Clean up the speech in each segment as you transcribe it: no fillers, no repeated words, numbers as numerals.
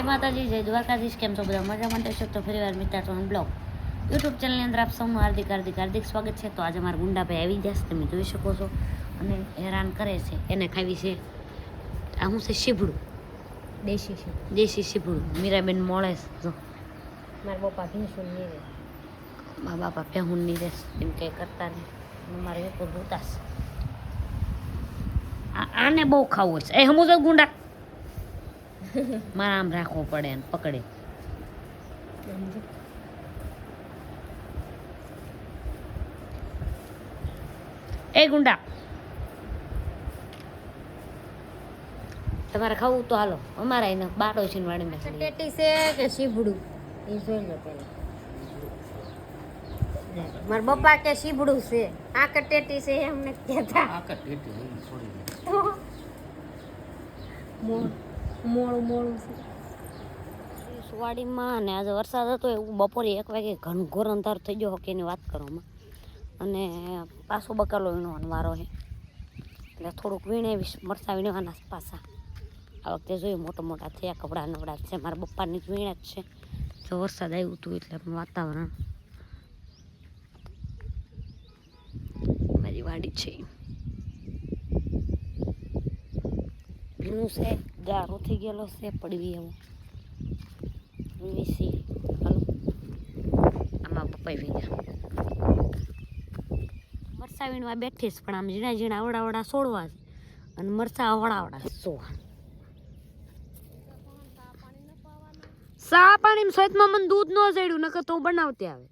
માતાજી, જય દ્વારકાધીશ. કેમ છો બધા? મજા માટે છો તો ફરીવાર મિત્ર ચૌહાણ બ્લોગ યુટ્યુબ ચેનલની અંદર આપ સૌનું હાર્દિક હાર્દિક હાર્દિક સ્વાગત છે. તો આજે મારા ગુંડાભાઈ આવી જશે, તમે જોઈ શકો છો, અને હેરાન કરે છે. એને ખાવી છે આ શું છે? શીભડું, દેશી શીભડું. મીરાબેન મળે જો મારા પપ્પા ભીંસું નીરે, મારા બાપા પહેવું નહીં રહેશે એમ કંઈ કરતા નહીં. મારે એક ભૂતાશ આને બહુ ખાવું છે. એ હમું તો ગુંડા મારા આમ રાખવો પડે એને પકડે. એ ગુંડા, તમારે ખાવું તો હાલો, અમારા એને બાટો છે વાડીમાં. ટેટી છે કે શીભડું એ જોઈ લો પેલા. મારા પપ્પા કે શીભડું છે, આ કે ટેટી છે એમને કહેતા. મોળું મોળું છે વાડીમાં. અને આજે વરસાદ હતો એવું બપોરે 1 વાગે ઘનઘોર અંધાર થઈ ગયો કે એની વાત કરવામાં. અને પાછો બકાલો વીણવાનો વારો છે એટલે થોડુંક વીણેવીશ, મરચાં વીણવાના પાછા. આ વખતે જોઈએ મોટા મોટા થયા, કપડાં નવડા છે. મારા પપ્પાની જ વીણા જ છે. જો વરસાદ આવ્યું હતું એટલે વાતાવરણ. મારી વાડી છે ભીનું છે, ગારો થઈ ગયેલો છે, પડવી એવો વીસી. હાલો, આમાં પપ્પાઈ વીણા મરચાં વીણવા બેઠીશ, પણ આમ ઝીણા ઝીણા આવડા છોડવા છે અને મરચાં આવડા સોવા. સા પાણી સહિતમાં મને દૂધ ન જડ્યું, નકર તો હું બનાવતી આવે.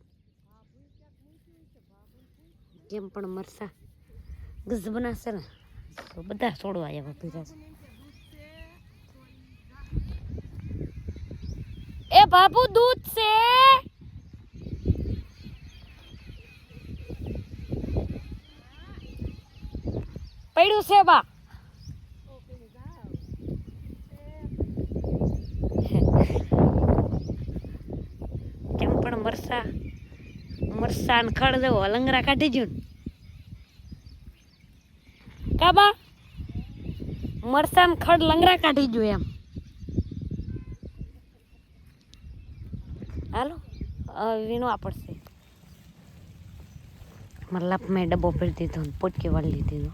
કેમ પણ મરચાં ગઝ બનાશે ને તો બધા છોડવા એવા ભીરા છે. એ બાબુ દૂધ છે, પડ્યું છે બા. કેમ પણ મરસા ખડ દેવો, લંગરા કાઢી ગયું કાબા. મરસા ખડ લંગરા કાઢી ગયું એમ. હાલો વીણવા પડશે. મારા લાપમાં ડબ્બો ભરી દીધો, પોટકી વાળી લીધી.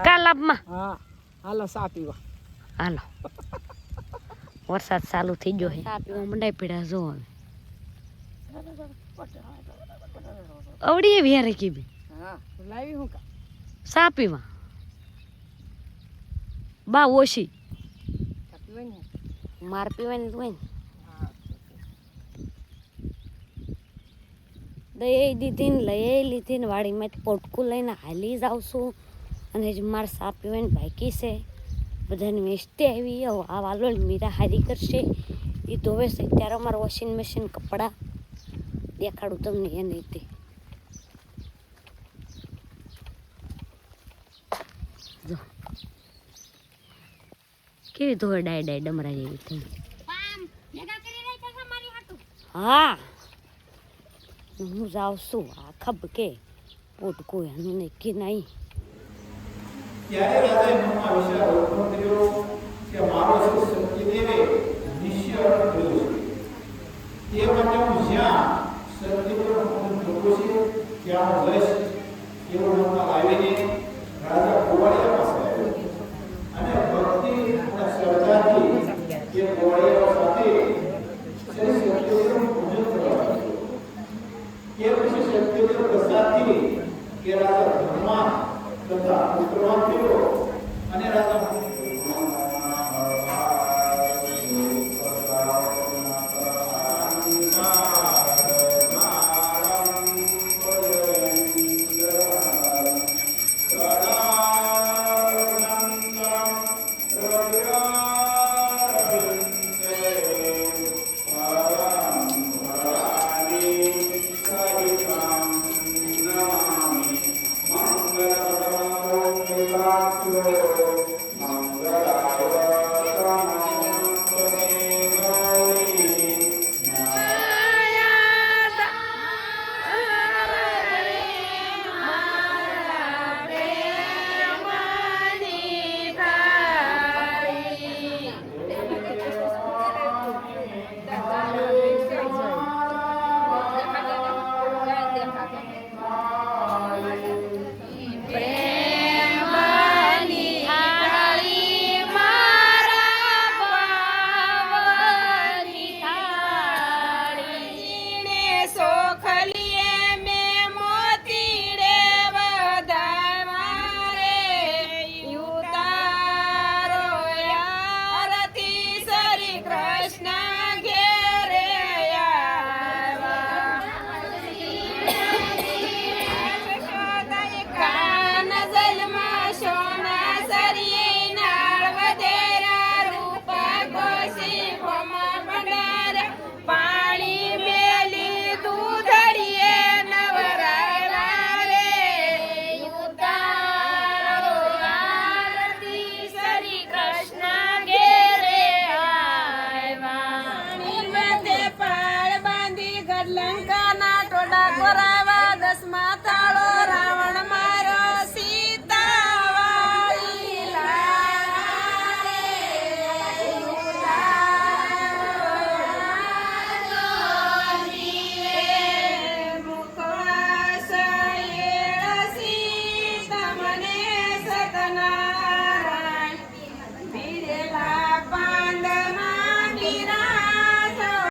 કા લાભમાં? હા હાલો ચા પીવા. હાલો, વરસાદ ચાલુ થઈ ગયો છે. ચા પીવા મંડાઈ પીડા જો હવે. અવડી એવી હારે કી બી હા લાવી હું કા ચા પીવા બા ઓછી ચા પીવાની. માર પીવાની હોય ને. દઈ દીધી ને લઈ લીધી ને વાડીમાં પોટકું લઈને હાલી જાઉં છું. અને જ મારે ચા પીવાની બાકી છે. બધાને વેચતી આવી. આ વાલો મીરા હારી કરશે, એ ધોવે છે. ત્યારે અમારું વોશિંગ મશીન કપડાં દેખાડું તમને એને રીતે. જો કેવી ધોવે ડાય ડમરા જેવી થઈ. હા હું જાઉં છું. આ ખબ કે પોટકું એનું નક્કી નહીં. ત્યારે રાજાએ મનમાં વિચાર ઉત્પન્ન કર્યો કે મારો સત્યદેવે નિશ્ચય કર્યો છે, તે માટે હું જ્યાં સત્યદેવનો હુકમ થતો છે ત્યાં હું જઈશ. એવો મનમાં આવીને રાજા ગોવાળિયા પાસે આવ્યો અને ભક્તિ અને શ્રદ્ધાથી તે ગોવાળિયા સાથે શ્રી સત્યદેવનું પૂજન કરવા લાગ્યો. તે પછી સત્યદેવ પ્રસાદથી કે રાજા ધર્મા તથા પુત્રવાન થયો અને રાજા